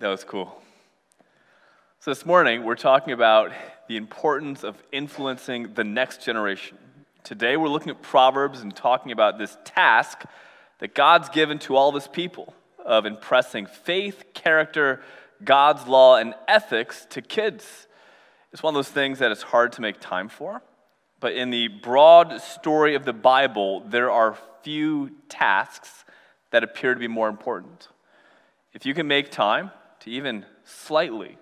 That was cool. So this morning, we're talking about the importance of influencing the next generation. Today, we're looking at Proverbs and talking about this task that God's given to all of his people of impressing faith, character, God's law, and ethics to kids. It's one of those things that it's hard to make time for. But in the broad story of the Bible, there are few tasks that appear to be more important. If you can make time to even slightly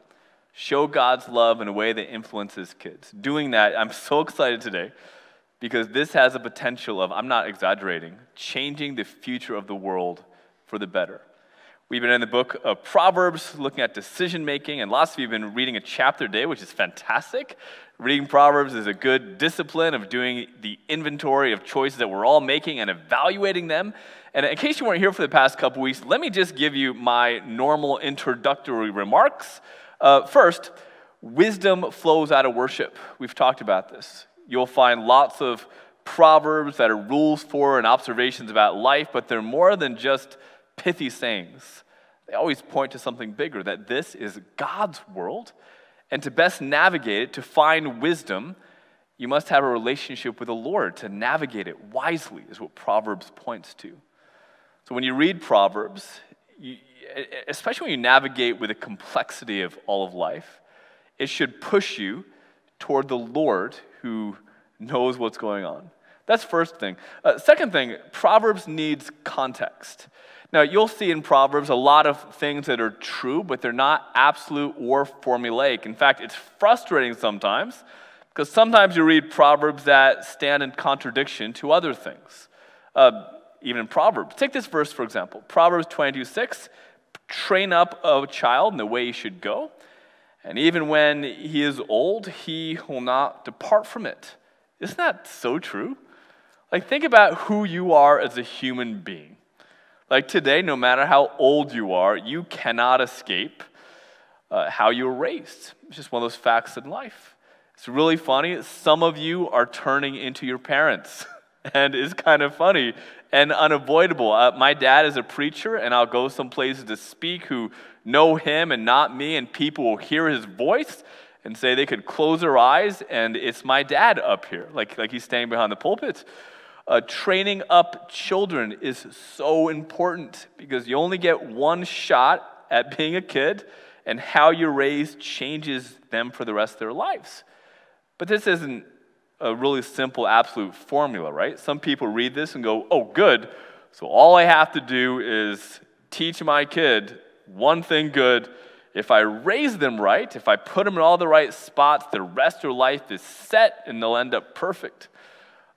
show God's love in a way that influences kids, doing that, I'm so excited today because this has a potential of, I'm not exaggerating, changing the future of the world for the better. We've been in the book of Proverbs looking at decision making, and lots of you have been reading a chapter a day, which is fantastic. Reading Proverbs is a good discipline of doing the inventory of choices that we're all making and evaluating them. And in case you weren't here for the past couple weeks, let me just give you my normal introductory remarks. First, wisdom flows out of worship. We've talked about this. You'll find lots of proverbs that are rules for and observations about life, but they're more than just pithy sayings. They always point to something bigger, that this is God's world, and to best navigate it, to find wisdom, you must have a relationship with the Lord to navigate it wisely, is what Proverbs points to. So when you read Proverbs, especially when you navigate with the complexity of all of life, it should push you toward the Lord who knows what's going on. That's first thing. Second thing, Proverbs needs context. Now, you'll see in Proverbs a lot of things that are true, but they're not absolute or formulaic. In fact, it's frustrating sometimes, because sometimes you read Proverbs that stand in contradiction to other things. Even in Proverbs. Take this verse, for example. Proverbs 22:6, train up a child in the way he should go, and even when he is old, he will not depart from it. Isn't that so true? Like, think about who you are as a human being. Like today, no matter how old you are, you cannot escape how you were raised. It's just one of those facts in life. It's really funny. Some of you are turning into your parents, and it's kind of funny and unavoidable. My dad is a preacher, and I'll go some places to speak who know him and not me, and people will hear his voice and say they could close their eyes, and it's my dad up here, like he's standing behind the pulpit. Training up children is so important because you only get one shot at being a kid, and how you're raised changes them for the rest of their lives. But this isn't a really simple, absolute formula, right? Some people read this and go, oh, good, so all I have to do is teach my kid one thing good. If I raise them right, if I put them in all the right spots, the rest of their life is set and they'll end up perfect.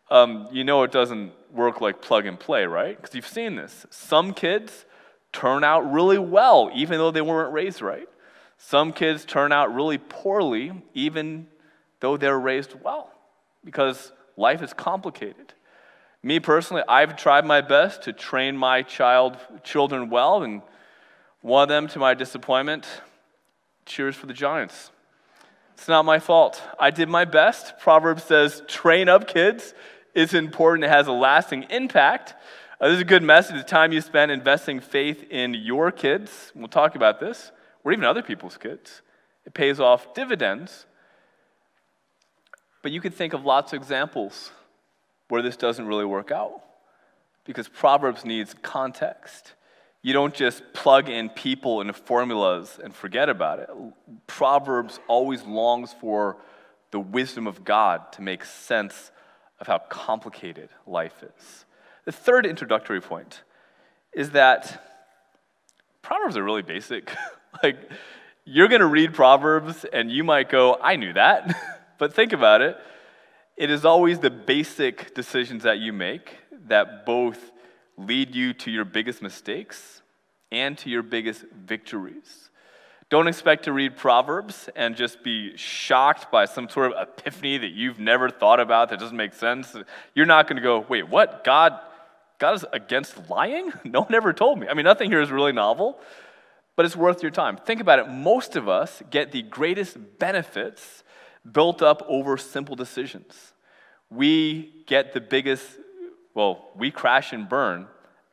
You know it doesn't work like plug and play, right? Because you've seen this. Some kids turn out really well, even though they weren't raised right. Some kids turn out really poorly, even though they're raised well, because life is complicated. Me personally, I've tried my best to train my children well, and one of them, to my disappointment, cheers for the Giants. It's not my fault. I did my best. Proverbs says, train up kids. It's important. It has a lasting impact. This is a good message. The time you spend investing faith in your kids, we'll talk about this, or even other people's kids, it pays off dividends. But you could think of lots of examples where this doesn't really work out, because Proverbs needs context. You don't just plug in people into formulas and forget about it. Proverbs always longs for the wisdom of God to make sense of how complicated life is. The third introductory point is that Proverbs are really basic. Like, you're going to read Proverbs and you might go, I knew that. But think about it. It is always the basic decisions that you make that both lead you to your biggest mistakes and to your biggest victories. Don't expect to read Proverbs and just be shocked by some sort of epiphany that you've never thought about that doesn't make sense. You're not going to go, wait, what? God is against lying? No one ever told me. I mean, nothing here is really novel, but it's worth your time. Think about it. Most of us get the greatest benefits built up over simple decisions. We get the biggest, we crash and burn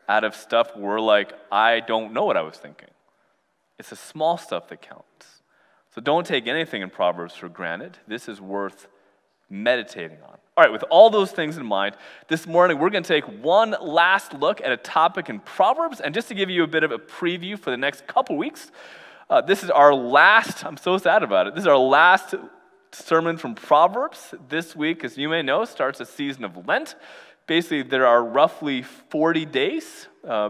out of stuff where we're like, I don't know what I was thinking. It's the small stuff that counts. So don't take anything in Proverbs for granted. This is worth meditating on. All right, with all those things in mind, this morning we're going to take one last look at a topic in Proverbs, and just to give you a bit of a preview for the next couple weeks, this is our last, I'm so sad about it, this is our last sermon from Proverbs. This week, as you may know, starts a season of Lent. Basically, there are roughly 40 days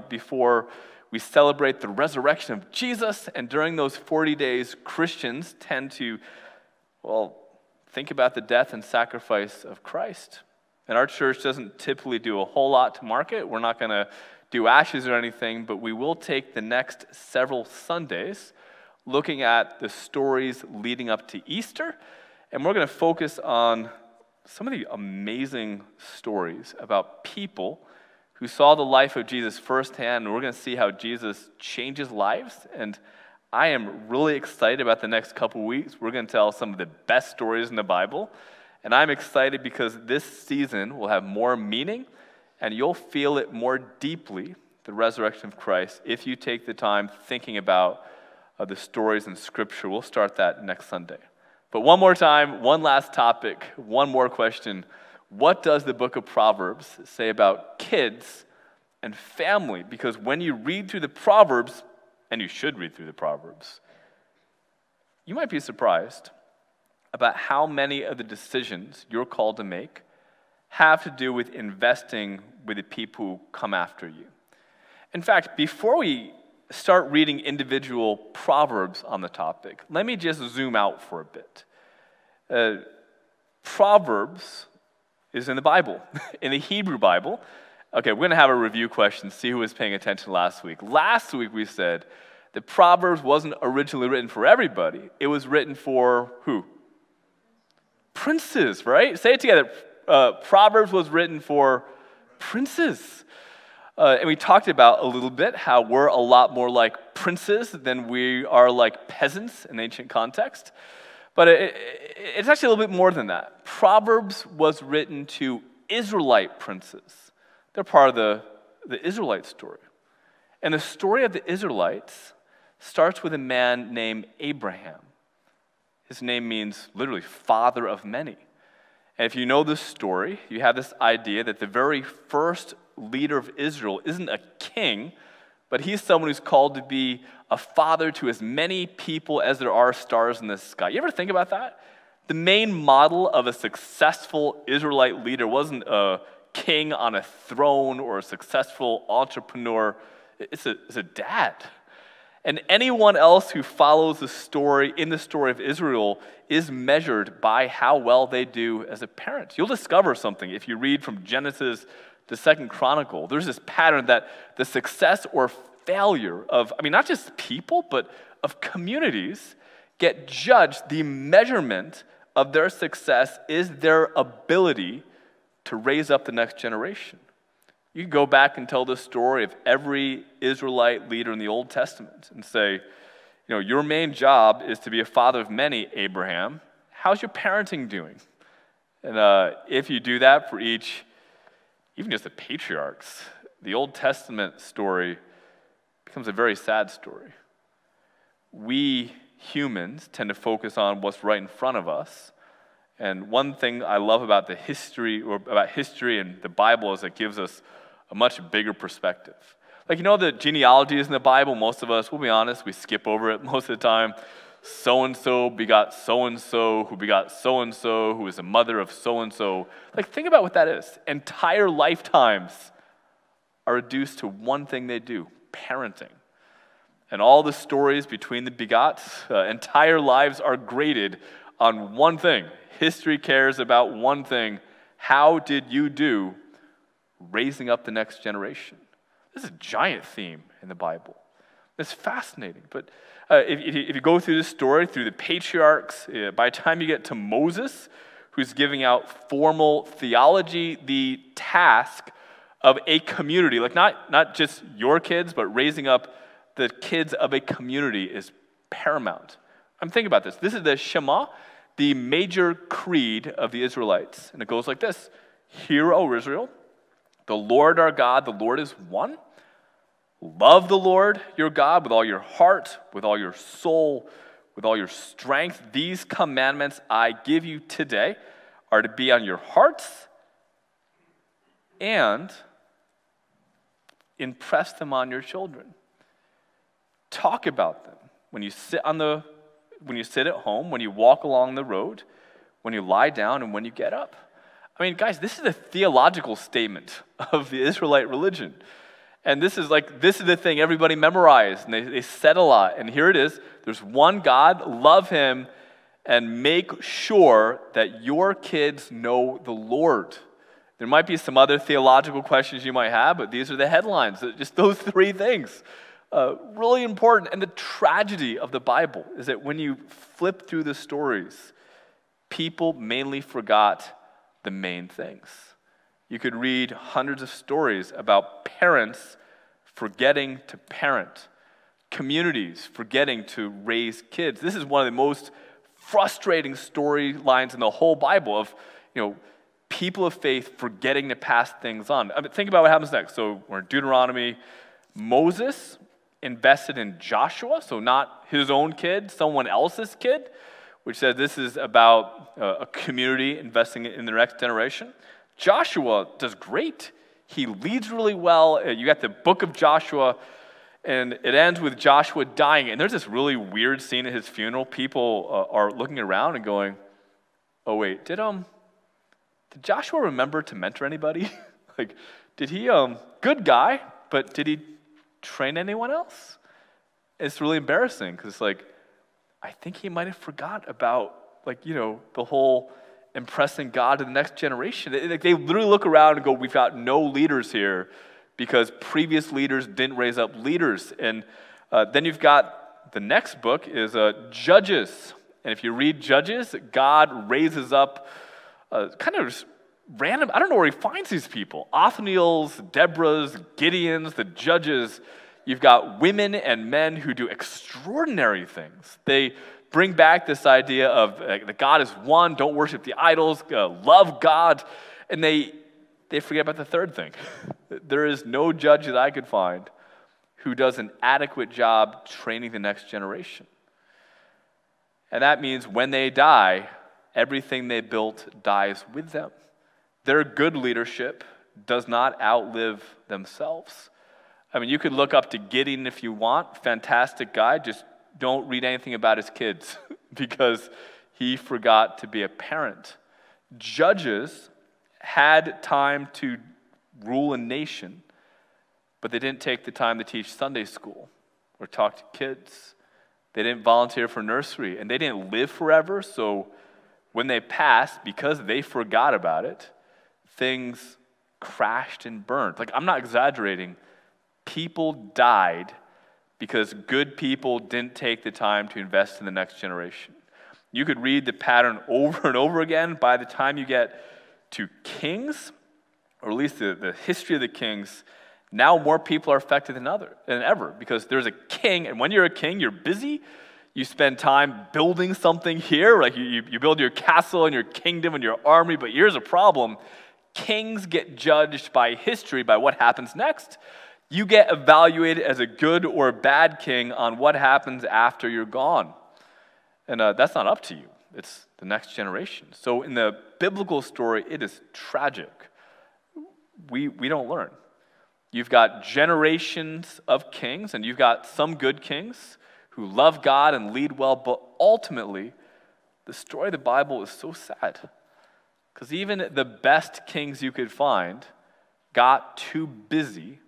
before we celebrate the resurrection of Jesus, and during those 40 days, Christians tend to, think about the death and sacrifice of Christ. And our church doesn't typically do a whole lot to mark it. We're not going to do ashes or anything, but we will take the next several Sundays looking at the stories leading up to Easter, and we're going to focus on some of the amazing stories about people who saw the life of Jesus firsthand, and we're going to see how Jesus changes lives. And I am really excited about the next couple weeks. We're going to tell some of the best stories in the Bible, and I'm excited because this season will have more meaning, and you'll feel it more deeply, the resurrection of Christ, if you take the time thinking about the stories in Scripture. We'll start that next Sunday. But one more time, one last topic, one more question. What does the book of Proverbs say about kids and family? Because when you read through the Proverbs, and you should read through the Proverbs, you might be surprised about how many of the decisions you're called to make have to do with investing with the people who come after you. In fact, before we start reading individual Proverbs on the topic, let me just zoom out for a bit. Proverbs is in the Bible, in the Hebrew Bible. Okay, we're going to have a review question, see who was paying attention last week. Last week we said that Proverbs wasn't originally written for everybody. It was written for who? Princes, right? Say it together. Proverbs was written for princes. And we talked about a little bit how we're a lot more like princes than we are like peasants in ancient context. But it's actually a little bit more than that. Proverbs was written to Israelite princes. They're part of the Israelite story. And the story of the Israelites starts with a man named Abraham. His name means literally father of many. And if you know this story, you have this idea that the very first leader of Israel isn't a king, but he's someone who's called to be a father to as many people as there are stars in the sky. You ever think about that? The main model of a successful Israelite leader wasn't a king on a throne or a successful entrepreneur. It's a dad. And anyone else who follows the story in the story of Israel is measured by how well they do as a parent. You'll discover something if you read from Genesis to 2 Chronicle. There's this pattern that the success or failure of, not just people, but of communities get judged. The measurement of their success is their ability to raise up the next generation. You can go back and tell the story of every Israelite leader in the Old Testament and say, your main job is to be a father of many, Abraham. How's your parenting doing? And if you do that for each, even just the patriarchs, the Old Testament story becomes a very sad story. We humans tend to focus on what's right in front of us. And one thing I love about history and the Bible is it gives us a much bigger perspective. Like, the genealogies in the Bible, most of us, we'll be honest, we skip over it most of the time. So-and-so begot so-and-so, who begot so-and-so, who is the mother of so-and-so. Like, think about what that is. Entire lifetimes are reduced to one thing they do, parenting. And all the stories between the begots, entire lives are graded on one thing. History cares about one thing. How did you do raising up the next generation? This is a giant theme in the Bible. It's fascinating. But if you go through this story, through the patriarchs, by the time you get to Moses, who's giving out formal theology, the task of a community, like not just your kids, but raising up the kids of a community is paramount. I'm thinking about this. This is the Shema, the major creed of the Israelites. And it goes like this: Hear, O Israel, the Lord our God, the Lord is one. Love the Lord your God with all your heart, with all your soul, with all your strength. These commandments I give you today are to be on your hearts, and impress them on your children. Talk about them when you sit at home, when you walk along the road, when you lie down, and when you get up. I mean, guys, this is a theological statement of the Israelite religion. And this is the thing everybody memorized, and they said a lot. And here it is. There's one God, love him, and make sure that your kids know the Lord. There might be some other theological questions you might have, but these are the headlines. Just those three things. Really important. And the tragedy of the Bible is that when you flip through the stories, people mainly forgot the main things. You could read hundreds of stories about parents forgetting to parent, communities forgetting to raise kids. This is one of the most frustrating storylines in the whole Bible of, people of faith forgetting to pass things on. I mean, think about what happens next. So we're in Deuteronomy. Moses invested in Joshua, so not his own kid, someone else's kid, which says this is about a community investing in the next generation. Joshua does great. He leads really well. You got the book of Joshua, and it ends with Joshua dying. And there's this really weird scene at his funeral. People are looking around and going, "Oh wait, did Joshua remember to mentor anybody? Did he good guy, but did he train anyone else?" It's really embarrassing because I think he might have forgot about the whole impressing God to the next generation. They literally look around and go, "We've got no leaders here because previous leaders didn't raise up leaders." And then you've got the next book is Judges. And if you read Judges, God raises up kind of just random, I don't know where he finds these people. Othniel's, Deborah's, Gideon's, the Judges. You've got women and men who do extraordinary things. They bring back this idea of that God is one, don't worship the idols, love God. And they forget about the third thing. There is no judge that I could find who does an adequate job training the next generation. And that means when they die, everything they built dies with them. Their good leadership does not outlive themselves. I mean, you could look up to Gideon if you want, fantastic guy, just don't read anything about his kids because he forgot to be a parent. Judges had time to rule a nation, but they didn't take the time to teach Sunday school or talk to kids. They didn't volunteer for nursery, and they didn't live forever, so when they passed, because they forgot about it, things crashed and burned. I'm not exaggerating. People died because good people didn't take the time to invest in the next generation. You could read the pattern over and over again. By the time you get to Kings, or at least the history of the kings, now more people are affected than ever because there's a king, and when you're a king, you're busy. You spend time building something here, you build your castle and your kingdom and your army, but here's a problem. Kings get judged by history, by what happens next. You get evaluated as a good or a bad king on what happens after you're gone. And that's not up to you. It's the next generation. So in the biblical story, it is tragic. We don't learn. You've got generations of kings, and you've got some good kings who love God and lead well, but ultimately, the story of the Bible is so sad. Because even the best kings you could find got too busy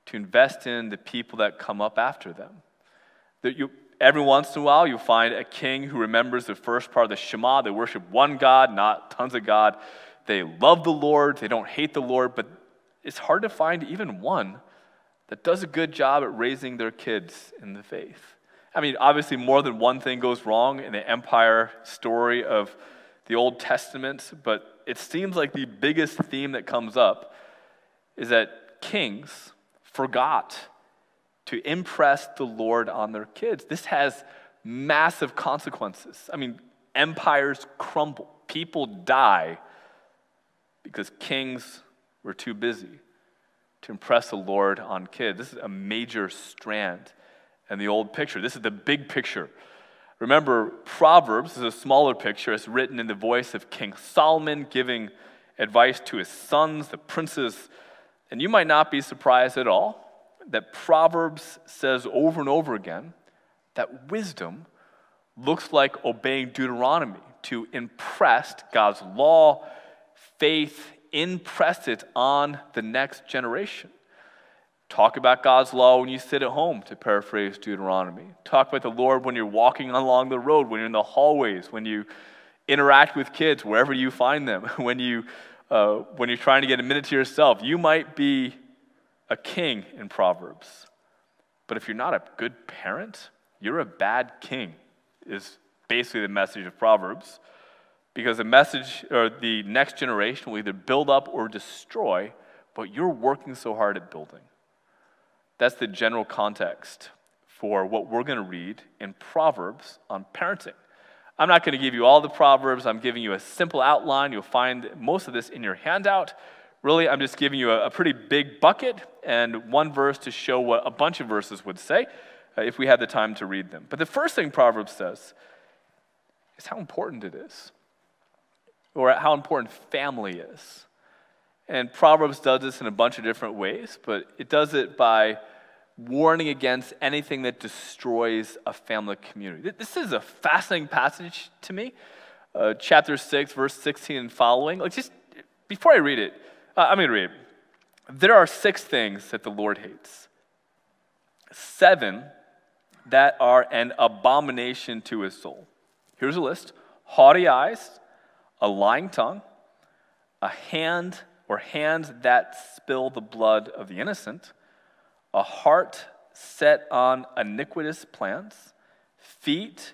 to invest in the people that come up after them. Every once in a while, you find a king who remembers the first part of the Shema. They worship one God, not tons of God. They love the Lord. They don't hate the Lord. But it's hard to find even one that does a good job at raising their kids in the faith. I mean, obviously, more than one thing goes wrong in the empire story of the Old Testament, but it seems like the biggest theme that comes up is that kings forgot to impress the Lord on their kids. This has massive consequences. I mean, empires crumble. People die because kings were too busy to impress the Lord on kids. This is a major strand in the old picture. This is the big picture. Remember, Proverbs is a smaller picture. It's written in the voice of King Solomon, giving advice to his sons, the princes. And you might not be surprised at all that Proverbs says over and over again that wisdom looks like obeying Deuteronomy, to impress God's law, faith, impress it on the next generation. Talk about God's law when you sit at home, to paraphrase Deuteronomy. Talk about the Lord when you're walking along the road, when you're in the hallways, when you interact with kids, wherever you find them, when you're trying to get a minute to yourself. You might be a king in Proverbs, but if you're not a good parent, you're a bad king, is basically the message of Proverbs, because the message, or the next generation, will either build up or destroy, but you're working so hard at building. That's the general context for what we're going to read in Proverbs on parenting. I'm not going to give you all the Proverbs. I'm giving you a simple outline. You'll find most of this in your handout. Really, I'm just giving you a pretty big bucket and one verse to show what a bunch of verses would say if we had the time to read them. But the first thing Proverbs says is how important it is, or how important family is. And Proverbs does this in a bunch of different ways, but it does it by warning against anything that destroys a family community. This is a fascinating passage to me. Chapter 6, verse 16 and following. Like, just before I read it, I'm going to read it. There are 6 things that the Lord hates. 7 that are an abomination to his soul. Here's a list: haughty eyes, a lying tongue, a hand or hands that spill the blood of the innocent, a heart set on iniquitous plans, feet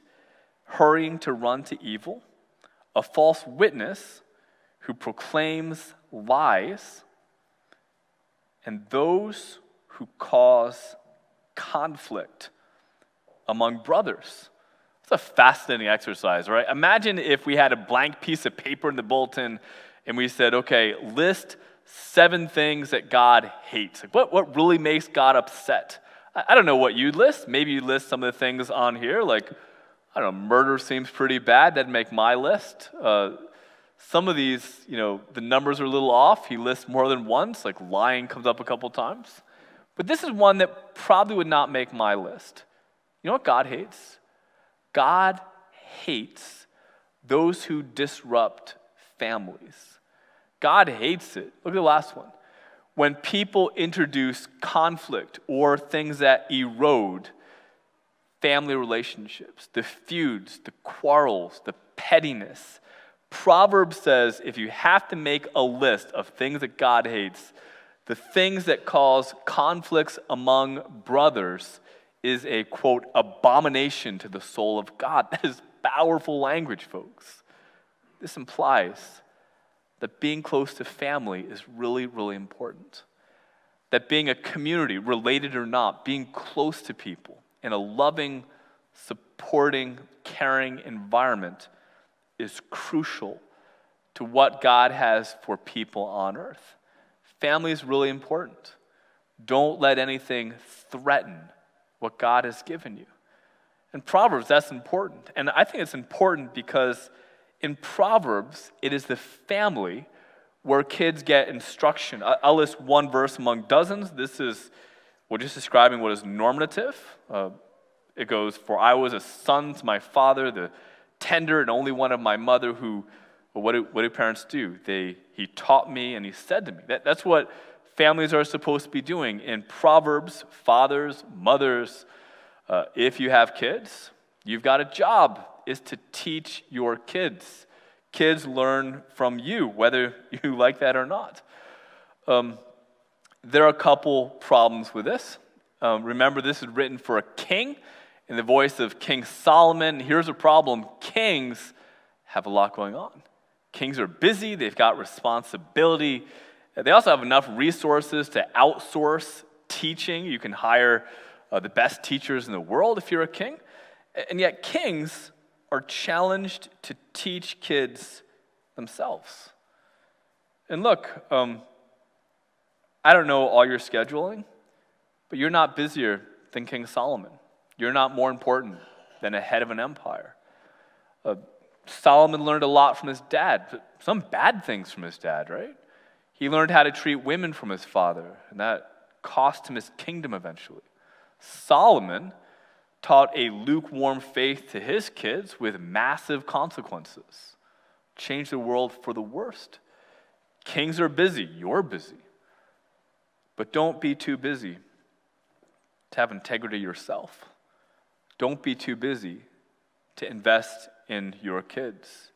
hurrying to run to evil, a false witness who proclaims lies, and those who cause conflict among brothers. It's a fascinating exercise, right? Imagine if we had a blank piece of paper in the bulletin and we said, okay, list 7 things that God hates. Like, what really makes God upset? I don't know what you'd list. Maybe you'd list some of the things on here, like, I don't know, murder seems pretty bad. That'd make my list. Some of these, the numbers are a little off. He lists more than once, like lying comes up a couple times. But this is one that probably would not make my list. You know what God hates? God hates those who disrupt families. God hates it. Look at the last one. When people introduce conflict or things that erode family relationships, the feuds, the quarrels, the pettiness. Proverbs says if you have to make a list of things that God hates, the things that cause conflicts among brothers is a, quote, abomination to the soul of God. That is powerful language, folks. This implies that being close to family is really, really important. That being a community, related or not, being close to people in a loving, supporting, caring environment is crucial to what God has for people on earth. Family is really important. Don't let anything threaten what God has given you. In Proverbs, that's important. And I think it's important because in Proverbs, it is the family where kids get instruction. I'll list one verse among dozens. This is, we're just describing what is normative. It goes, for I was a son to my father, the tender and only one of my mother who, well, what do parents do? He taught me and he said to me. That's what families are supposed to be doing. In Proverbs, fathers, mothers, if you have kids, you've got a job, is to teach your kids. Kids learn from you, whether you like that or not. There are a couple problems with this. Remember, this is written for a king in the voice of King Solomon. Here's a problem. Kings have a lot going on. Kings are busy. They've got responsibility. They also have enough resources to outsource teaching. You can hire the best teachers in the world if you're a king. And yet kings are challenged to teach kids themselves. And look, I don't know all your scheduling, but you're not busier than King Solomon. You're not more important than a head of an empire. Solomon learned a lot from his dad, but some bad things from his dad, right? He learned how to treat women from his father, and that cost him his kingdom eventually. Solomon taught a lukewarm faith to his kids with massive consequences. Changed the world for the worst. Kings are busy, you're busy. But don't be too busy to have integrity yourself. Don't be too busy to invest in your kids,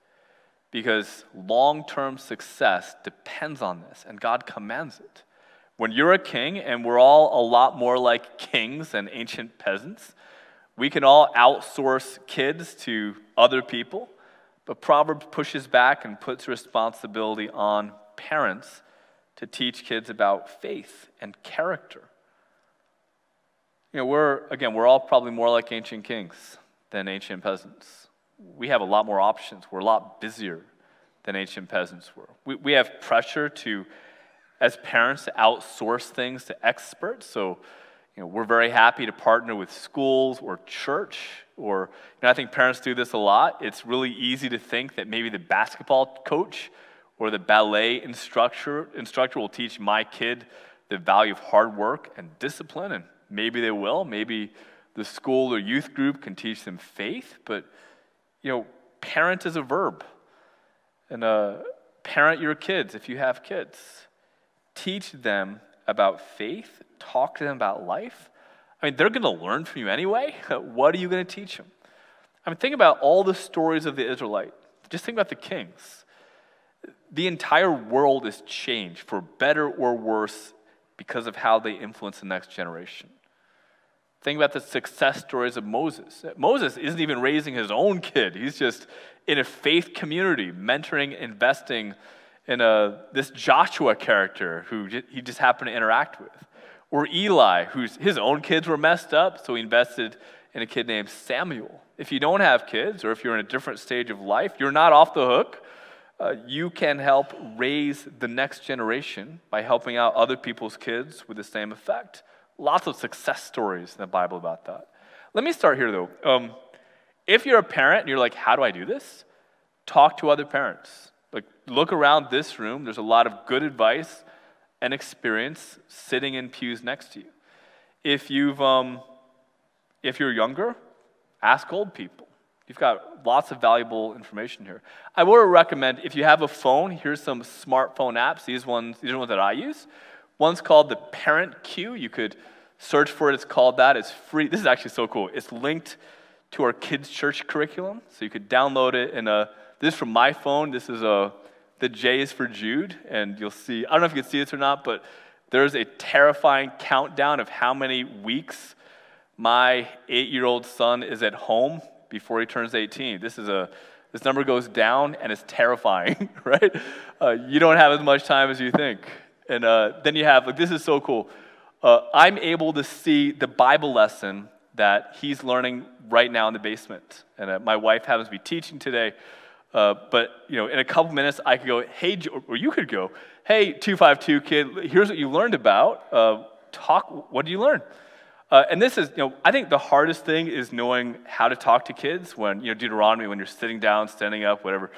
because long-term success depends on this, and God commands it. When you're a king, and we're all a lot more like kings than ancient peasants, we can all outsource kids to other people, but Proverbs pushes back and puts responsibility on parents to teach kids about faith and character. We're all probably more like ancient kings than ancient peasants. We have a lot more options. We're a lot busier than ancient peasants were. We have pressure to, as parents, to outsource things to experts. So, we're very happy to partner with schools or church. Or, I think parents do this a lot. It's really easy to think that maybe the basketball coach or the ballet instructor will teach my kid the value of hard work and discipline, and maybe they will. Maybe the school or youth group can teach them faith, but parent is a verb. And parent your kids if you have kids. Teach them about faith. Talk to them about life. They're going to learn from you anyway. What are you going to teach them? Think about all the stories of the Israelite. Just think about the kings. The entire world is changed for better or worse because of how they influence the next generation. Think about the success stories of Moses. Moses isn't even raising his own kid. He's just in a faith community, mentoring, investing in this Joshua character who he just happened to interact with. Or Eli, his own kids were messed up, so he invested in a kid named Samuel. If you don't have kids, or if you're in a different stage of life, you're not off the hook. You can help raise the next generation by helping out other people's kids with the same effect. Lots of success stories in the Bible about that. Let me start here, though. If you're a parent and you're like, how do I do this? Talk to other parents. Look around this room. There's a lot of good advice and experience sitting in pews next to you. If you're younger, ask old people. You've got lots of valuable information here. I would recommend, if you have a phone, here's some smartphone apps. These are ones that I use. One's called the Parent Cue. You could search for it. It's called that. It's free. This is actually so cool. It's linked to our kids' church curriculum, so you could download it. And this is from my phone. This is the J is for Jude, and you'll see. I don't know if you can see this or not, but there's a terrifying countdown of how many weeks my 8-year-old son is at home before he turns 18. This number goes down, and it's terrifying, right? You don't have as much time as you think. And then you have, this is so cool. I'm able to see the Bible lesson that he's learning right now in the basement. And my wife happens to be teaching today. But in a couple minutes, I could go, hey, or you could go, hey, 252 kid, here's what you learned about. What did you learn? And this is, I think the hardest thing is knowing how to talk to kids when, Deuteronomy, when you're sitting down, standing up, whatever.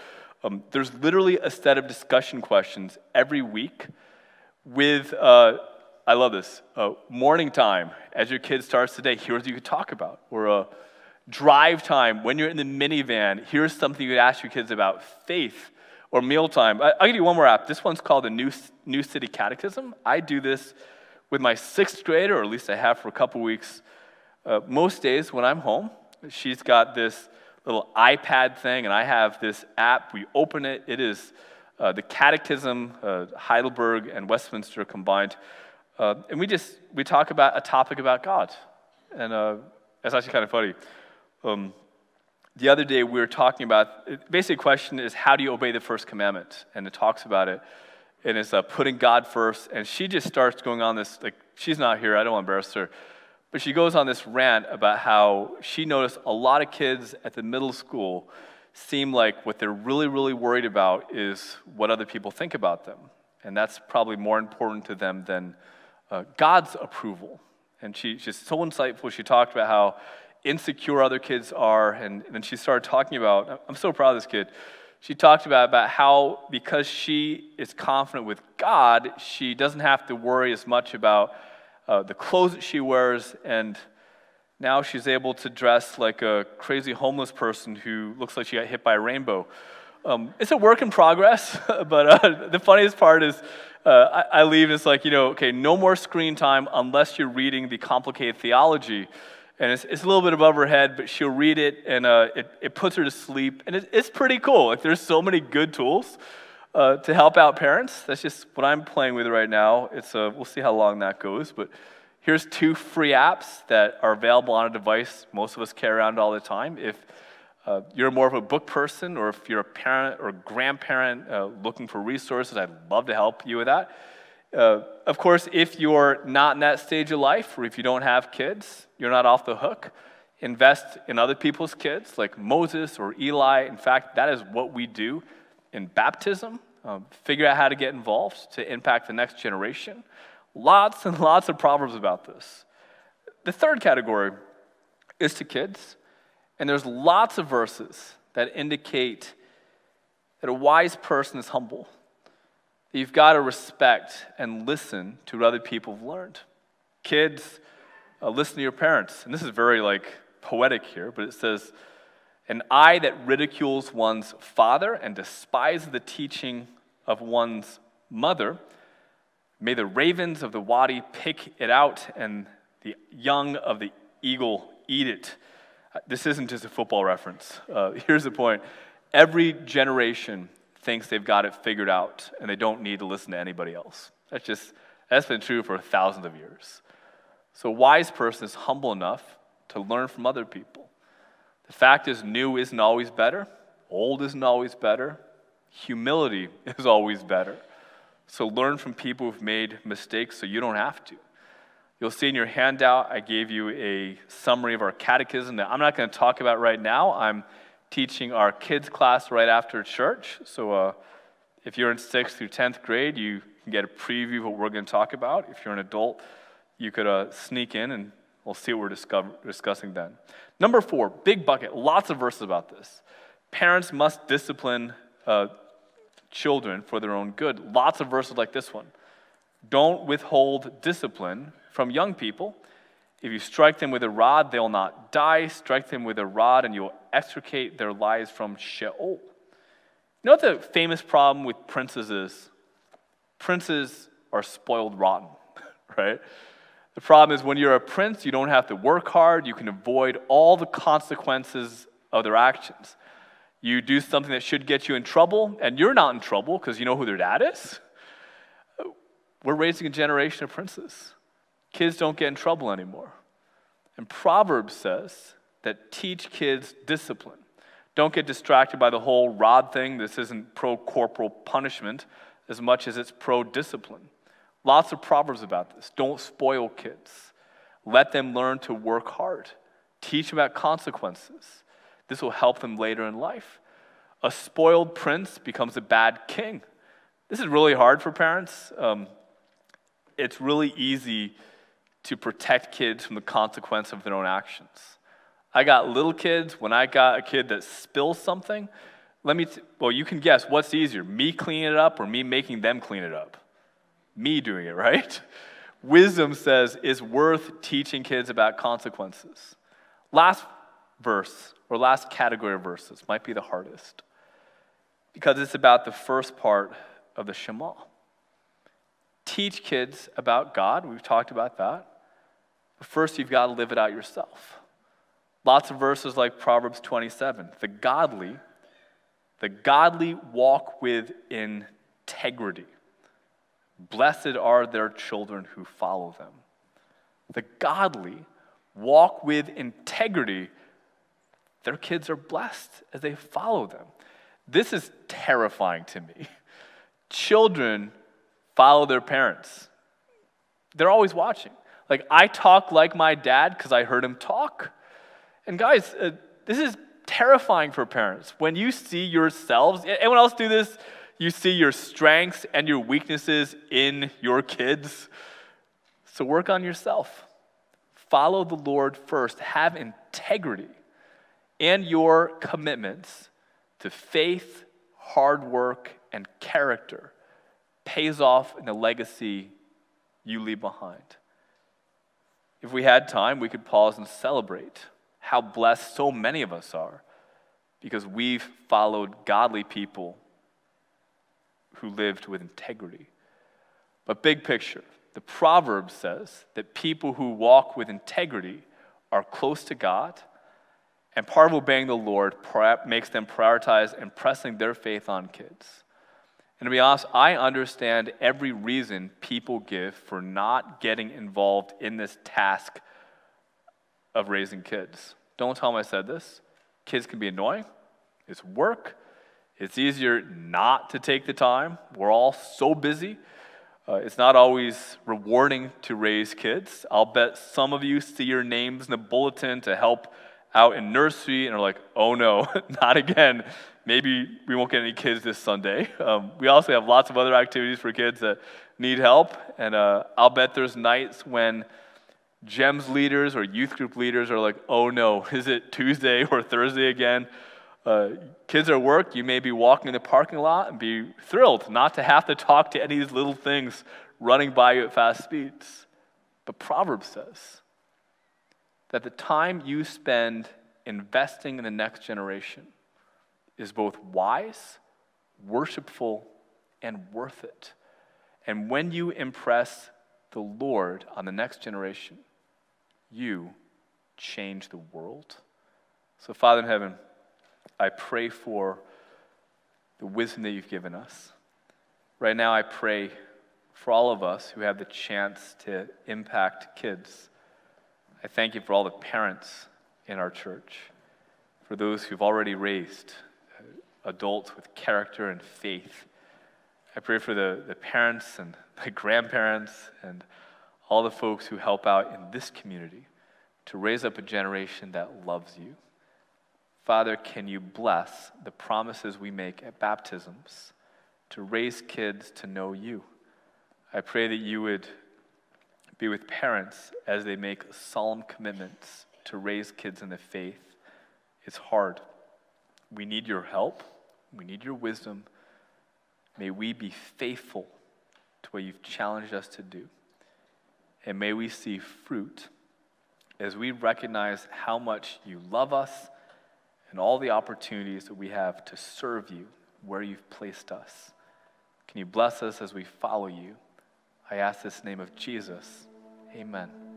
There's literally a set of discussion questions every week with, I love this, morning time. As your kid starts the day, here's what you could talk about. Or drive time, when you're in the minivan, here's something you could ask your kids about faith. Or mealtime. I'll give you one more app. This one's called the New City Catechism. I do this with my 6th grader, or at least I have for a couple weeks. Most days when I'm home, she's got this little iPad thing, and I have this app. We open it. It is the Catechism, Heidelberg and Westminster combined. And we talk about a topic about God. And it's actually kind of funny. The other day we were talking about, basic question is, how do you obey the first commandment? And it talks about it, and it's putting God first. And she just starts going on this, she's not here, I don't want to embarrass her, but she goes on this rant about how she noticed a lot of kids at the middle school seem like what they're really, really worried about is what other people think about them. and that's probably more important to them than God's approval. And she's so insightful. She talked about how insecure other kids are, and then she started talking about, I'm so proud of this kid, she talked about how because she is confident with God, she doesn't have to worry as much about the clothes that she wears, and now she's able to dress like a crazy homeless person who looks like she got hit by a rainbow. It's a work in progress, but the funniest part is I leave and it's like, okay, no more screen time unless you're reading the complicated theology. And it's a little bit above her head, but she'll read it, and it puts her to sleep. And it's pretty cool. Like, there's so many good tools to help out parents. That's just what I'm playing with right now. We'll see how long that goes. But here's 2 free apps that are available on a device most of us carry around all the time. If you're more of a book person, or if you're a parent or grandparent looking for resources, I'd love to help you with that. Of course, if you're not in that stage of life, or if you don't have kids, you're not off the hook. Invest in other people's kids, like Moses or Eli. In fact, that is what we do in baptism. Figure out how to get involved to impact the next generation. Lots and lots of proverbs about this. The third category is to kids, and there's lots of verses that indicate that a wise person is humble. You've got to respect and listen to what other people have learned. Kids, listen to your parents. And this is very poetic here, but it says, an eye that ridicules one's father and despises the teaching of one's mother, may the ravens of the wadi pick it out and the young of the eagle eat it. This isn't just a football reference. Here's the point. Every generation thinks they've got it figured out and they don't need to listen to anybody else. That's been true for thousands of years. So a wise person is humble enough to learn from other people. The fact is, new isn't always better. Old isn't always better. Humility is always better. So learn from people who've made mistakes so you don't have to. You'll see in your handout, I gave you a summary of our catechism that I'm not going to talk about right now. I'm teaching our kids class right after church. So if you're in 6th through 10th grade, you can get a preview of what we're going to talk about. If you're an adult, you could sneak in and we'll see what we're discussing then. Number 4, big bucket, lots of verses about this. Parents must discipline children for their own good. Lots of verses like this one. Don't withhold discipline from young people. If you strike them with a rod, they'll not die. Strike them with a rod, and you'll extricate their lives from Sheol. You know what the famous problem with princes is? Princes are spoiled rotten, right? The problem is when you're a prince, you don't have to work hard. You can avoid all the consequences of their actions. You do something that should get you in trouble, and you're not in trouble because you know who their dad is. We're raising a generation of princes. Kids don't get in trouble anymore. And Proverbs says that teach kids discipline. Don't get distracted by the whole rod thing. This isn't pro-corporal punishment as much as it's pro-discipline. Lots of Proverbs about this. Don't spoil kids. Let them learn to work hard. Teach them about consequences. This will help them later in life. A spoiled prince becomes a bad king. This is really hard for parents. It's really easy to protect kids from the consequence of their own actions. I got little kids. When I got a kid that spills something, you can guess what's easier, me cleaning it up or me making them clean it up? Me doing it, right? Wisdom says it's worth teaching kids about consequences. Last verse, or last category of verses, might be the hardest because it's about the first part of the Shema. Teach kids about God. We've talked about that. But first, you've got to live it out yourself. Lots of verses like Proverbs 27. The godly walk with integrity. Blessed are their children who follow them. The godly walk with integrity. Their kids are blessed as they follow them. This is terrifying to me. Children follow their parents. They're always watching. I talk like my dad because I heard him talk. And guys, this is terrifying for parents. When you see yourselves, anyone else do this? You see your strengths and your weaknesses in your kids. So work on yourself. Follow the Lord first. Have integrity. And your commitments to faith, hard work, and character pays off in the legacy you leave behind. If we had time, we could pause and celebrate how blessed so many of us are because we've followed godly people who lived with integrity. But big picture, the proverb says that people who walk with integrity are close to God, and part of obeying the Lord makes them prioritize impressing their faith on kids. And to be honest, I understand every reason people give for not getting involved in this task of raising kids. Don't tell them I said this. Kids can be annoying. It's work. It's easier not to take the time. We're all so busy. It's not always rewarding to raise kids. I'll bet some of you see your names in the bulletin to help out in nursery and are like, oh no, not again. Maybe we won't get any kids this Sunday. We also have lots of other activities for kids that need help. And I'll bet there's nights when GEMS leaders or youth group leaders are like, oh no, is it Tuesday or Thursday again? Kids are at work, you may be walking in the parking lot and be thrilled not to have to talk to any of these little things running by you at fast speeds. But Proverbs says that the time you spend investing in the next generation is both wise, worshipful, and worth it. And when you impress the Lord on the next generation, you change the world. So, Father in heaven, I pray for the wisdom that you've given us. Right now, I pray for all of us who have the chance to impact kids. I thank you for all the parents in our church, for those who've already raised adults with character and faith. I pray for the parents and the grandparents and all the folks who help out in this community to raise up a generation that loves you. Father, can you bless the promises we make at baptisms to raise kids to know you? I pray that you would be with parents as they make solemn commitments to raise kids in the faith. It's hard. We need your help. We need your wisdom. May we be faithful to what you've challenged us to do. And may we see fruit as we recognize how much you love us and all the opportunities that we have to serve you where you've placed us. Can you bless us as we follow you? I ask this in the name of Jesus. Amen.